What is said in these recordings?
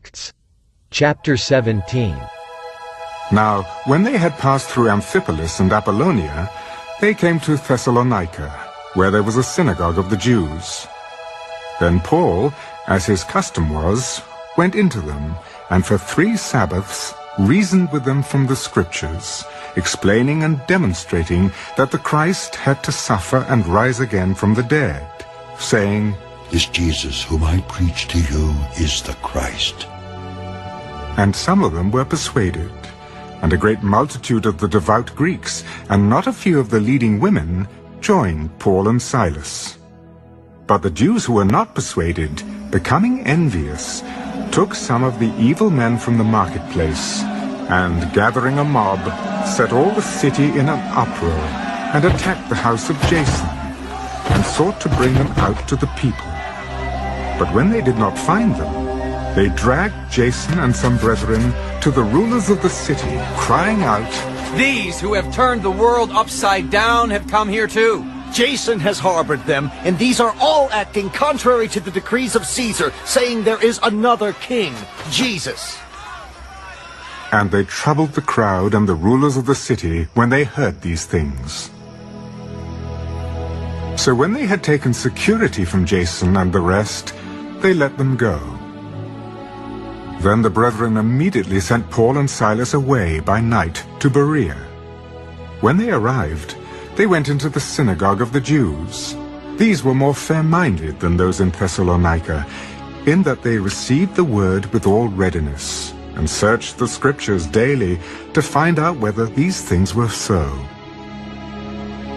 Acts. Chapter 17. Now, when they had passed through Amphipolis and Apollonia, they came to Thessalonica, where there was a synagogue of the Jews. Then Paul, as his custom was, went into them, and for 3 Sabbaths reasoned with them from the Scriptures, explaining and demonstrating that the Christ had to suffer and rise again from the dead, saying, "This Jesus whom I preach to you is the Christ." And some of them were persuaded, and a great multitude of the devout Greeks, and not a few of the leading women, joined Paul and Silas. But the Jews who were not persuaded, becoming envious, took some of the evil men from the marketplace, and gathering a mob, set all the city in an uproar, and attacked the house of Jason, and sought to bring them out to the people. But when they did not find them, they dragged Jason and some brethren to the rulers of the city, crying out, "These who have turned the world upside down have come here too. Jason has harbored them, and these are all acting contrary to the decrees of Caesar, saying there is another king, Jesus." And they troubled the crowd and the rulers of the city when they heard these things. So when they had taken security from Jason and the rest, they let them go. Then the brethren immediately sent Paul and Silas away by night to Berea. When they arrived, they went into the synagogue of the Jews. These were more fair-minded than those in Thessalonica, in that they received the word with all readiness, and searched the Scriptures daily to find out whether these things were so.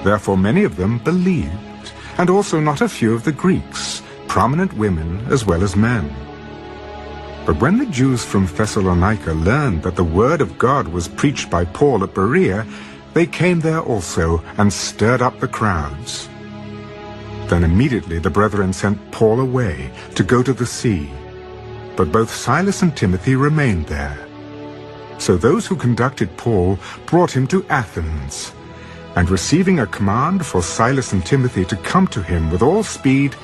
Therefore many of them believed, and also not a few of the Greeks, prominent women as well as men. But when the Jews from Thessalonica learned that the word of God was preached by Paul at Berea, they came there also and stirred up the crowds. Then immediately the brethren sent Paul away to go to the sea. But both Silas and Timothy remained there. So those who conducted Paul brought him to Athens, and receiving a command for Silas and Timothy to come to him with all speed,